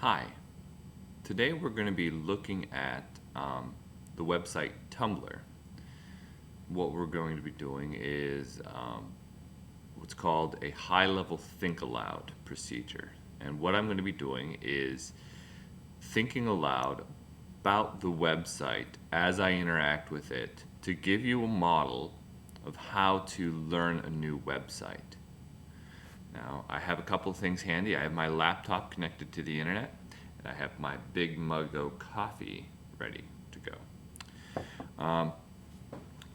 Hi, today we're going to be looking at the website Tumblr. What we're going to be doing is what's called a high-level think aloud procedure. And what I'm going to be doing is thinking aloud about the website as I interact with it to give you a model of how to learn a new website. Now, I have a couple of things handy. I have my laptop connected to the internet, and I have my big mug of coffee ready to go.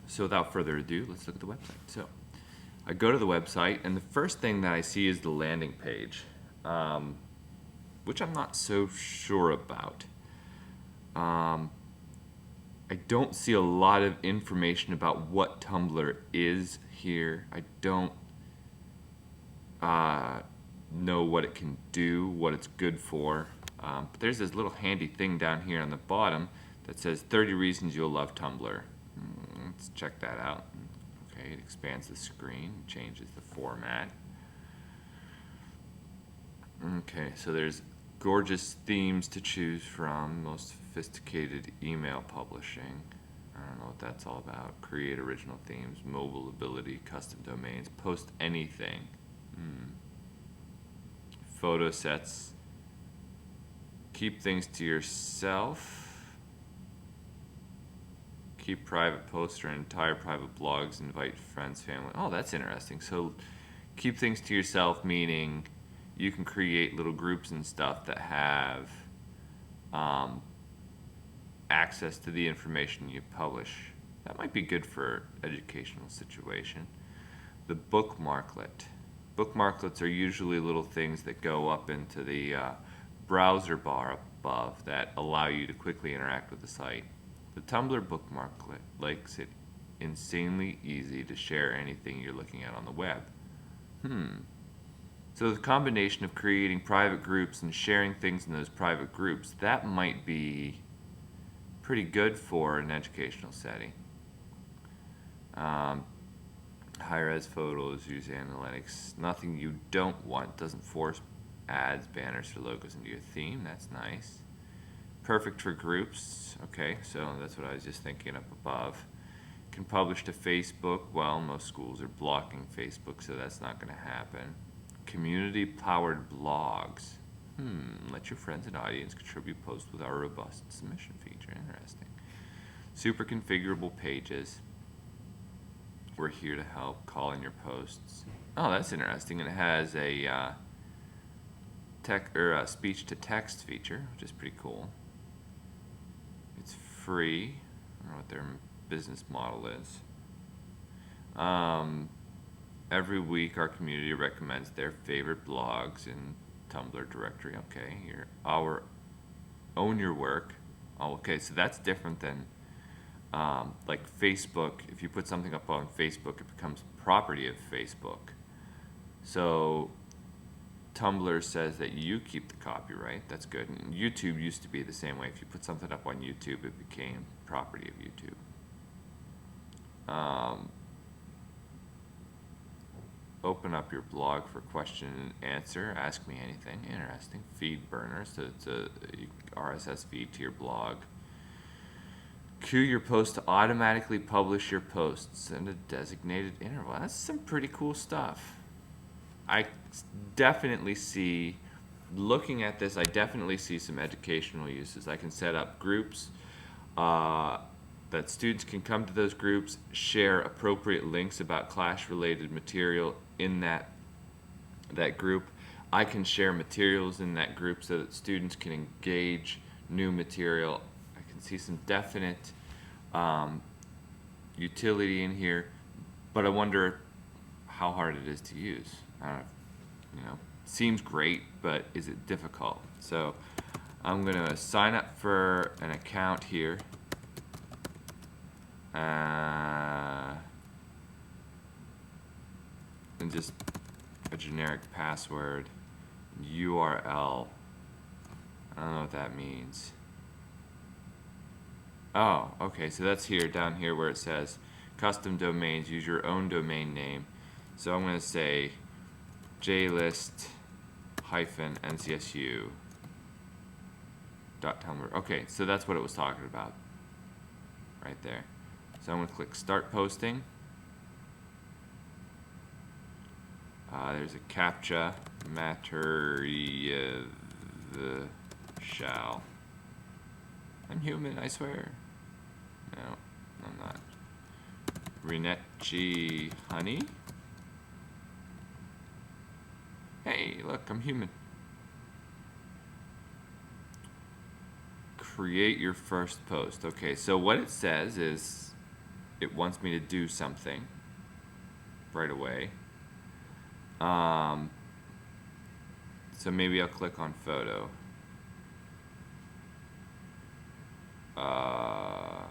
So without further ado, let's look at the website. So I go to the website, and the first thing that I see is the landing page, which I'm not so sure about. I don't see a lot of information about what Tumblr is here. I don't know what it can do, what it's good for. But there's this little handy thing down here on the bottom that says 30 reasons you'll love Tumblr. Let's check that out. Okay, it expands the screen, changes the format. Okay, so there's gorgeous themes to choose from, most sophisticated email publishing. I don't know what that's all about. Create original themes, mobile ability, custom domains, post anything. Photo sets. Keep things to yourself. Keep private posts or entire private blogs. Invite friends, family. Oh, that's interesting. So keep things to yourself, meaning you can create little groups and stuff that have access to the information you publish. That might be good for educational situation. The bookmarklet. Bookmarklets are usually little things that go up into the browser bar above that allow you to quickly interact with the site. The Tumblr bookmarklet makes it insanely easy to share anything you're looking at on the web. So the combination of creating private groups and sharing things in those private groups, that might be pretty good for an educational setting. High-res photos, use analytics. Nothing you don't want. Doesn't force ads, banners, or logos into your theme. That's nice. Perfect for groups. Okay, so that's what I was just thinking up above. Can publish to Facebook. Well, most schools are blocking Facebook, so that's not going to happen. Community-powered blogs. Let your friends and audience contribute posts with our robust submission feature. Interesting. Super configurable pages. We're here to help. Call in your posts. Oh, that's interesting. And it has a speech to text feature, which is pretty cool. It's free. I don't know what their business model is. Every week, our community recommends their favorite blogs in Tumblr directory. Okay, own your work. Oh, okay, so that's different than like Facebook. If you put something up on Facebook, it becomes property of Facebook. So Tumblr says that you keep the copyright. That's good. And YouTube used to be the same way. If you put something up on YouTube, it became property of YouTube. Open up your blog for question and answer. Ask me anything. Interesting. Feed burner. So it's a RSS feed to your blog. Queue your post to automatically publish your posts in a designated interval. That's some pretty cool stuff. I definitely see, looking at this, I definitely see some educational uses. I can set up groups that students can come to those groups, share appropriate links about class-related material in that group. I can share materials in that group so that students can engage new material. I can see some definite utility in here, but I wonder how hard it is to use. Seems great, but is it difficult? So I'm gonna sign up for an account here. And just a generic password, URL. I don't know what that means. Oh, okay, so that's here, down here where it says custom domains, use your own domain name. So I'm going to say JList-NCSU Tumblr. Okay, so that's what it was talking about right there. So I'm going to click Start Posting. There's a CAPTCHA. Material shall. I'm human, I swear. No, I'm not. Rinechi honey. Hey, look, I'm human. Create your first post. Okay, so what it says is it wants me to do something right away. So maybe I'll click on photo. I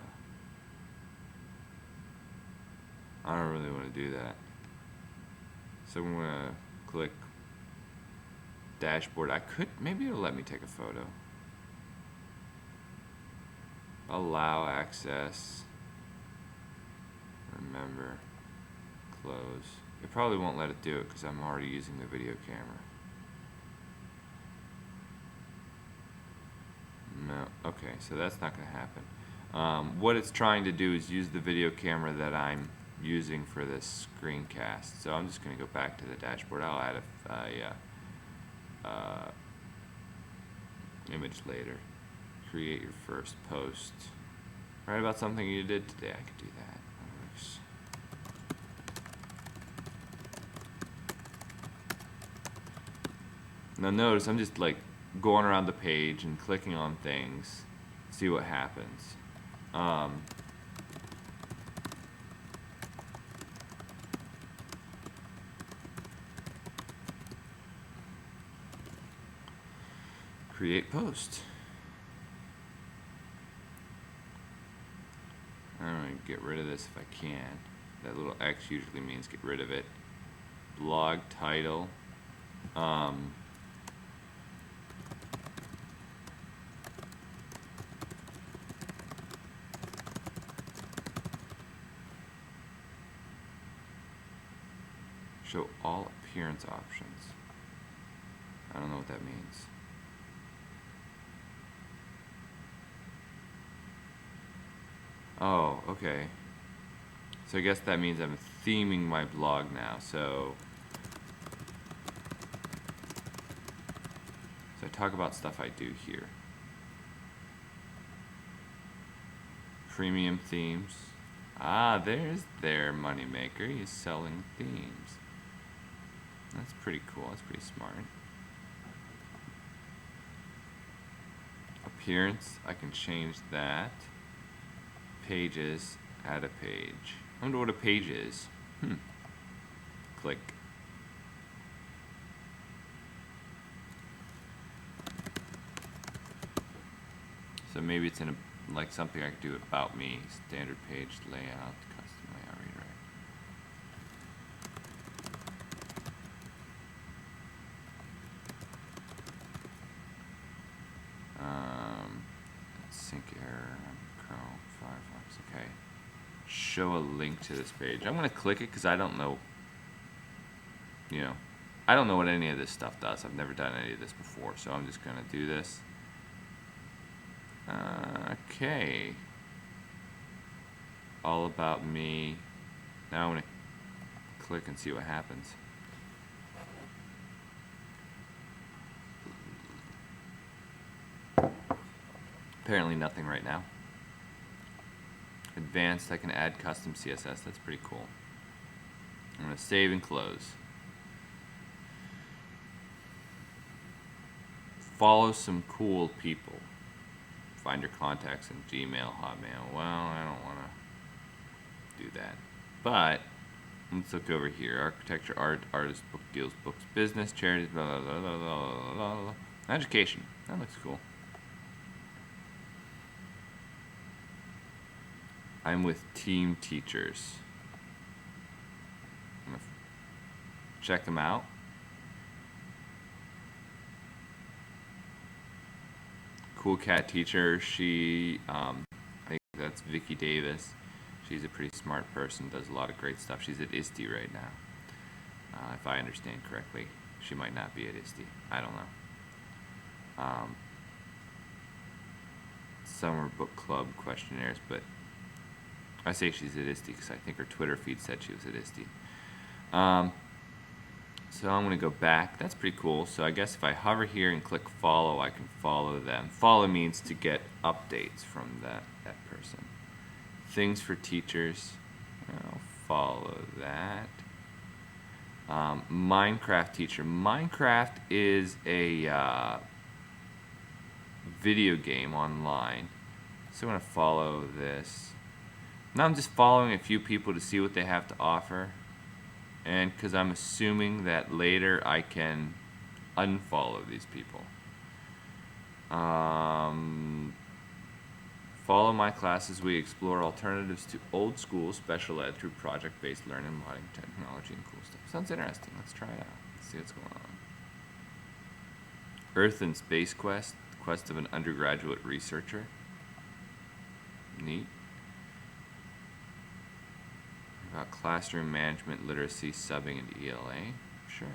don't really want to do that. So I'm gonna click dashboard. Maybe it'll let me take a photo. Allow access. Remember. Close. It probably won't let it do it because I'm already using the video camera. No, okay, so that's not going to happen. What it's trying to do is use the video camera that I'm using for this screencast. So I'm just going to go back to the dashboard. I'll add a image later. Create your first post. Write about something you did today. I could do that. That works. Now notice I'm just like going around the page and clicking on things, see what happens. Create post. I'm going to get rid of this if I can. That little X usually means get rid of it. Blog title. Show all appearance options. I don't know what that means. Oh, okay. So I guess that means I'm theming my blog now. So I talk about stuff I do here. Premium themes. Ah, there's their moneymaker. He's selling themes. That's pretty cool. That's pretty smart. Appearance. I can change that. Pages. Add a page. I wonder what a page is. Click. So maybe it's in like something I could do about me. Standard page layout, custom layout, redirect. Sync error, Chrome, Firefox. Okay. Show a link to this page. I'm gonna click it because I don't know. I don't know what any of this stuff does. I've never done any of this before, so I'm just gonna do this. Okay. All about me. Now I'm gonna click and see what happens. Apparently nothing right now. Advanced, I can add custom CSS. That's pretty cool. I'm gonna save and close. Follow some cool people. Find your contacts in Gmail, Hotmail. Well, I don't want to do that. But let's look over here. Architecture, art, artist, book deals, books, business, charities, blah, blah, blah, blah, blah, blah. Education. That looks cool. I'm with team teachers. I'm going to check them out. Cool cat teacher. She, I think that's Vicky Davis. She's a pretty smart person, does a lot of great stuff. She's at ISTE right now. If I understand correctly. She might not be at ISTE. I don't know. summer book club questionnaires, but I say she's at ISTE because I think her Twitter feed said she was at ISTE. So I'm going to go back. That's pretty cool. So I guess if I hover here and click follow, I can follow them. Follow means to get updates from that person. Things for teachers. I'll follow that. Minecraft teacher. Minecraft is a video game online. So I'm going to follow this. Now I'm just following a few people to see what they have to offer. And because I'm assuming that later I can unfollow these people. Follow my class as we explore alternatives to old school special ed through project-based learning, modding technology, and cool stuff. Sounds interesting. Let's try it out. Let's see what's going on. Earth and Space Quest, the quest of an undergraduate researcher. Neat. About classroom management, literacy, subbing, and ELA. Sure.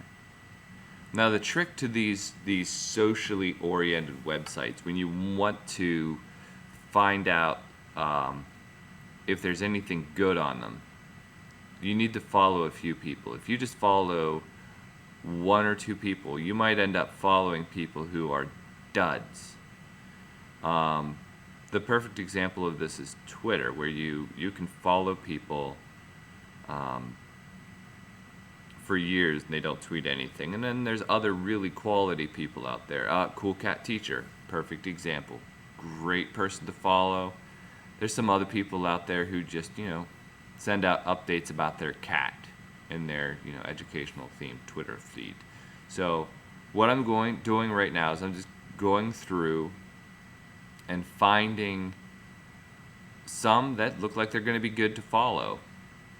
Now the trick to these socially oriented websites, when you want to find out if there's anything good on them, you need to follow a few people. If you just follow one or two people, you might end up following people who are duds. The perfect example of this is Twitter, where you can follow people for years and they don't tweet anything. And then there's other really quality people out there. Cool Cat Teacher, perfect example. Great person to follow. There's some other people out there who just, send out updates about their cat in their, educational themed Twitter feed. So what I'm doing right now is I'm just going through and finding some that look like they're going to be good to follow.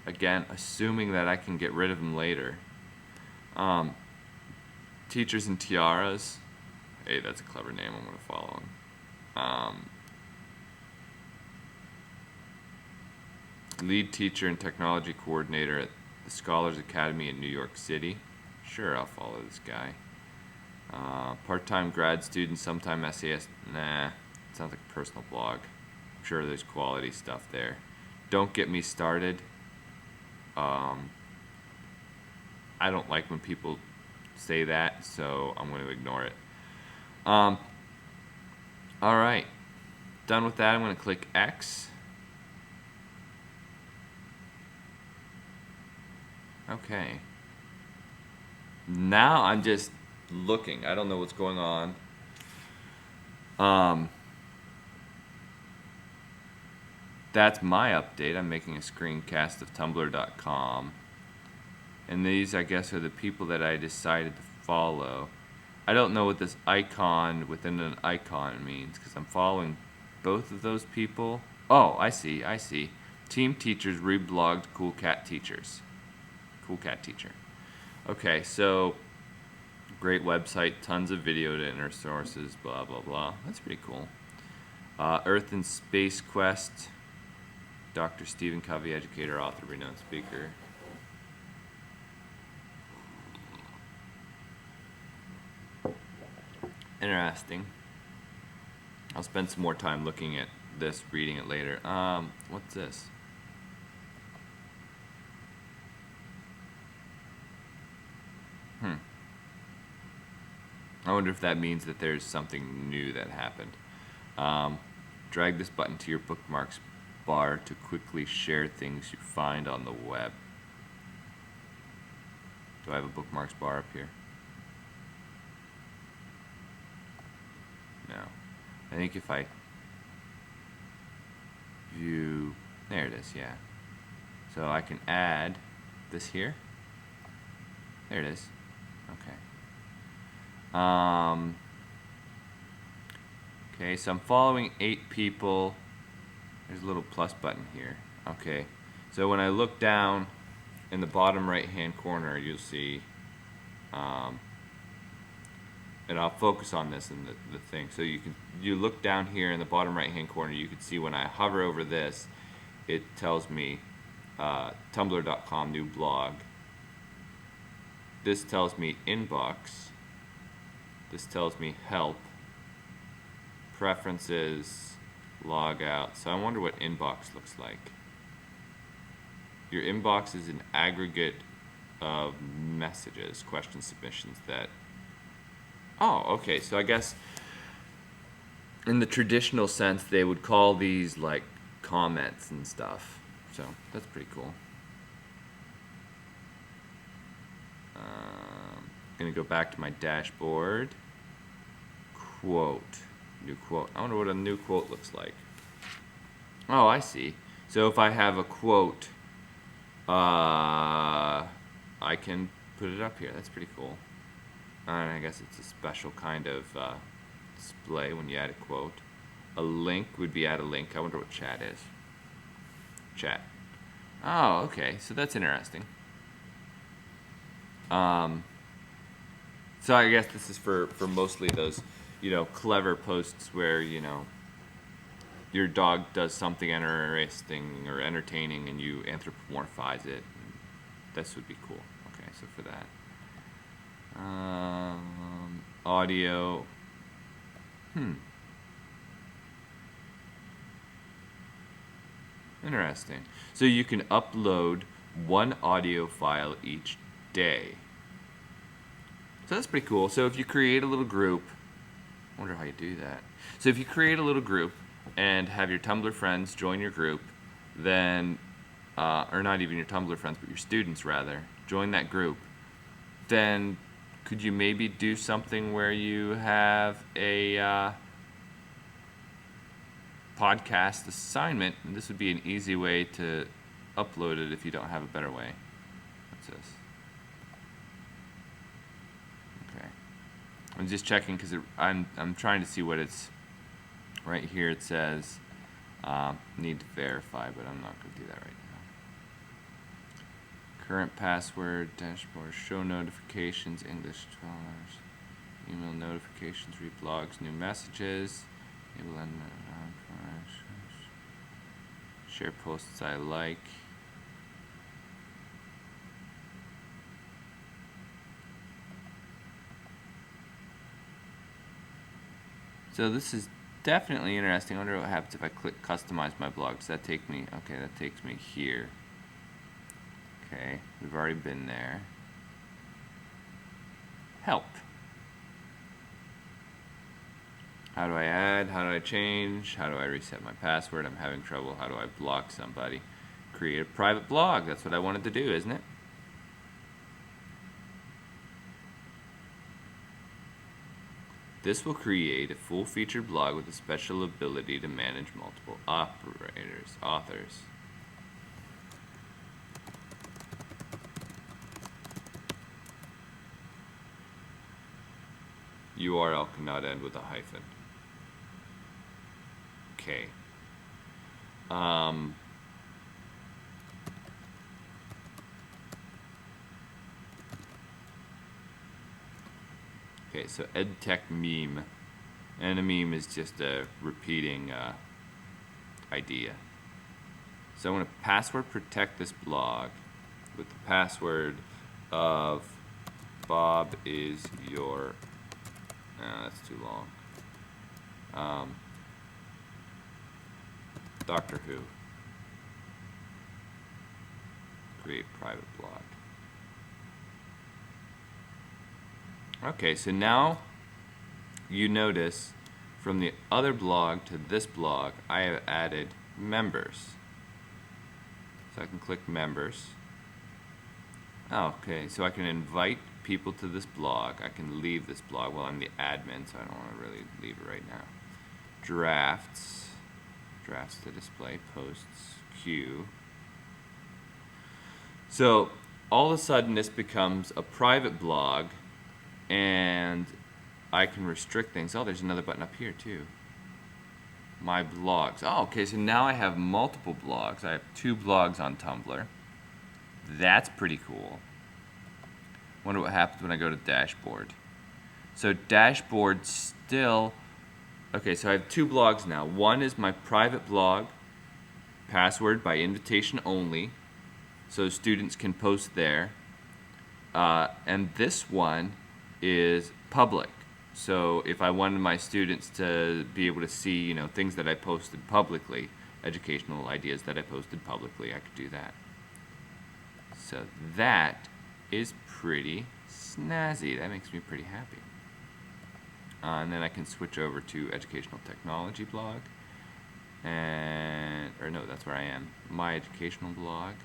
Again, assuming that I can get rid of them later. Teachers and Tiaras. Hey, that's a clever name. I'm going to follow them. Lead teacher and technology coordinator at the Scholars Academy in New York City. Sure, I'll follow this guy. Part-time grad student, sometime essayist. Nah, sounds like a personal blog. I'm sure there's quality stuff there. Don't get me started. I don't like when people say that, so I'm going to ignore it. Alright, done with that. I'm going to click X. Okay. Now I'm just looking. I don't know what's going on. That's my update. I'm making a screencast of Tumblr.com. And these, I guess, are the people that I decided to follow. I don't know what this icon within an icon means because I'm following both of those people. Oh, I see. Team Teachers reblogged Cool Cat Teachers. Cool Cat Teacher. Okay, so great website, tons of video to inner sources, blah, blah, blah. That's pretty cool. Earth and Space Quest. Dr. Stephen Covey, educator, author, renowned speaker. Interesting. I'll spend some more time looking at this, reading it later. What's this? I wonder if that means that there's something new that happened. Drag this button to your bookmarks bar to quickly share things you find on the web. Do I have a bookmarks bar up here? No. I think if I view, there it is, yeah. So I can add this here. There it is. Okay. Okay, so I'm following 8 people. There's a little plus button here. Okay, so when I look down in the bottom right hand corner, you'll see, and I'll focus on this in the thing. So you look down here in the bottom right hand corner, you can see when I hover over this, it tells me Tumblr.com new blog. This tells me inbox. This tells me help, preferences, log out. So I wonder what inbox looks like. Your inbox is an aggregate of messages, question submissions that... Oh, okay, so I guess in the traditional sense, they would call these like comments and stuff. So that's pretty cool. Gonna go back to my dashboard. Quote. New quote. I wonder what a new quote looks like. Oh, I see. So if I have a quote, I can put it up here. That's pretty cool. And I guess it's a special kind of display when you add a quote. A link would be add a link. I wonder what chat is. Chat. Oh, okay. So that's interesting. So I guess this is for mostly those, clever posts where, your dog does something interesting or entertaining and you anthropomorphize it. This would be cool. Okay, so for that. Audio. Interesting. So you can upload one audio file each day. So that's pretty cool. So if you create a little group, I wonder how you do that. So if you create a little group and have your Tumblr friends join your group, then, or not even your Tumblr friends, but your students rather, join that group, then could you maybe do something where you have a podcast assignment, and this would be an easy way to upload it if you don't have a better way. What's this? Okay. I'm just checking because I'm trying to see what it's... Right here it says need to verify, but I'm not going to do that right now. Current password, dashboard, show notifications, English $12, email notifications, read blogs, new messages, enable share posts I like. So this is definitely interesting. I wonder what happens if I click customize my blog. Does that take me? Okay, that takes me here. Okay, we've already been there. Help. How do I add? How do I change? How do I reset my password? I'm having trouble. How do I block somebody? Create a private blog. That's what I wanted to do, isn't it? This will create a full-featured blog with a special ability to manage multiple authors. URL cannot end with a hyphen. Okay. Okay, so EdTech meme. And a meme is just a repeating idea. So I want to password protect this blog with the password of Bob is your... that's too long. Doctor Who. Create private blog. Okay, so now you notice from the other blog to this blog, I have added members. So I can click members. Oh, okay, so I can invite people to this blog. I can leave this blog. Well, I'm the admin, so I don't want to really leave it right now. Drafts to display, posts, queue. So all of a sudden this becomes a private blog, and I can restrict things. Oh, there's another button up here too. My blogs. Oh, okay, so now I have multiple blogs. I have 2 blogs on Tumblr. That's pretty cool. Wonder what happens when I go to dashboard. So dashboard still... Okay, so I have 2 blogs now. One is my private blog, password by invitation only, so students can post there. And this one is public. So if I wanted my students to be able to see, things that I posted publicly, educational ideas that I posted publicly, I could do that. So that is pretty snazzy. That makes me pretty happy. And then I can switch over to educational technology blog. Or no, that's where I am. My educational blog.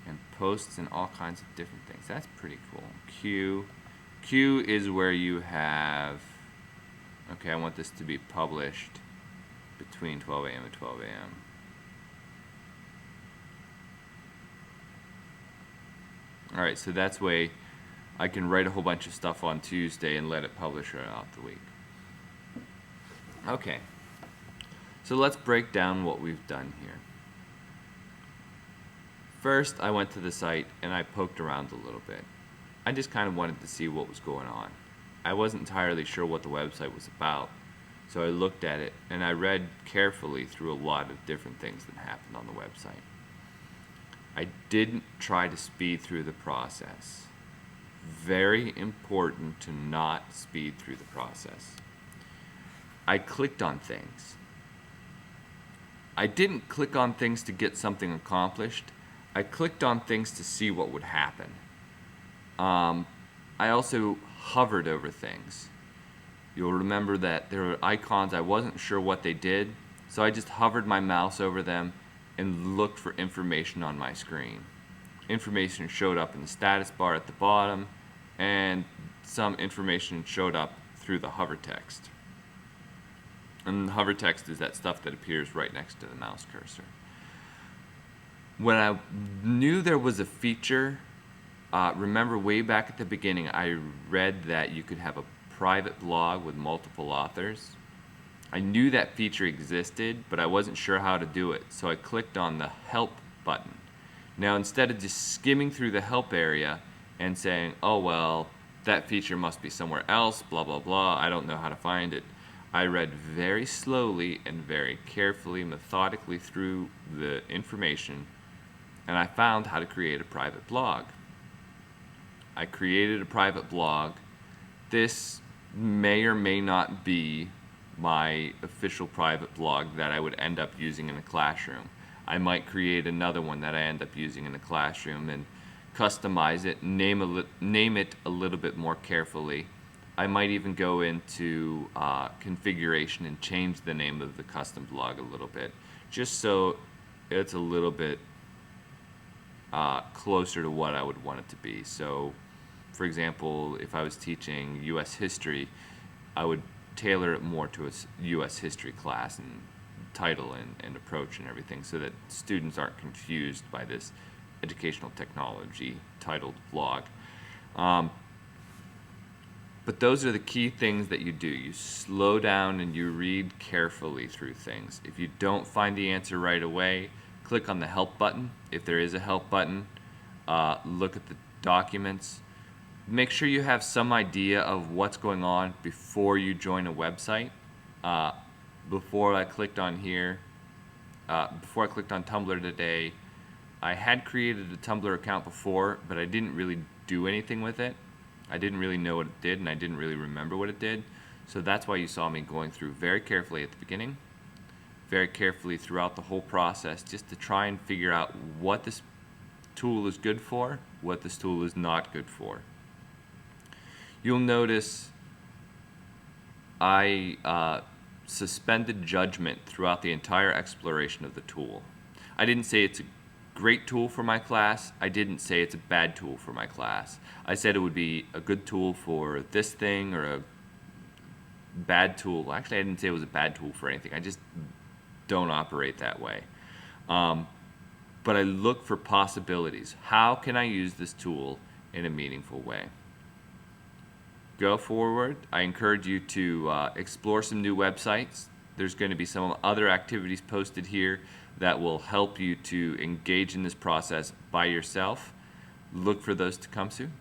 And posts and all kinds of different things. That's pretty cool. Q is where you have, okay, I want this to be published between 12 a.m. and 12 a.m. Alright, so that's way I can write a whole bunch of stuff on Tuesday and let it publish right out the week. Okay, so let's break down what we've done here. First, I went to the site and I poked around a little bit. I just kind of wanted to see what was going on. I wasn't entirely sure what the website was about, so I looked at it and I read carefully through a lot of different things that happened on the website. I didn't try to speed through the process. Very important to not speed through the process. I clicked on things. I didn't click on things to get something accomplished. I clicked on things to see what would happen. I also hovered over things. You'll remember that there were icons, I wasn't sure what they did, so I just hovered my mouse over them and looked for information on my screen. Information showed up in the status bar at the bottom, and some information showed up through the hover text. And the hover text is that stuff that appears right next to the mouse cursor. When I knew there was a feature, remember way back at the beginning, I read that you could have a private blog with multiple authors. I knew that feature existed, but I wasn't sure how to do it, so I clicked on the Help button. Now, instead of just skimming through the Help area and saying, oh, well, that feature must be somewhere else, blah, blah, blah, I don't know how to find it, I read very slowly and very carefully, methodically through the information, and I found how to create a private blog. I created a private blog. This may or may not be my official private blog that I would end up using in a classroom. I might create another one that I end up using in a classroom and customize it, name it a little bit more carefully. I might even go into configuration and change the name of the custom blog a little bit, just so it's a little bit closer to what I would want it to be. So, for example, if I was teaching U.S. history, I would tailor it more to a U.S. history class and title and approach and everything, so that students aren't confused by this educational technology titled blog. But those are the key things that you do. You slow down and you read carefully through things. If you don't find the answer right away, click on the Help button. If there is a Help button, look at the documents. Make sure you have some idea of what's going on before you join a website. Before I clicked on here, before I clicked on Tumblr today, I had created a Tumblr account before, but I didn't really do anything with it. I didn't really know what it did, and I didn't really remember what it did. So that's why you saw me going through very carefully at the beginning, very carefully throughout the whole process, just to try and figure out what this tool is good for, what this tool is not good for. You'll notice I suspended judgment throughout the entire exploration of the tool. I didn't say it's a great tool for my class. I didn't say it's a bad tool for my class. I said it would be a good tool for this thing or a bad tool. Well, actually, I didn't say it was a bad tool for anything. I just don't operate that way. But I look for possibilities. How can I use this tool in a meaningful way? Go forward. I encourage you to explore some new websites. There's going to be some other activities posted here that will help you to engage in this process by yourself. Look for those to come soon.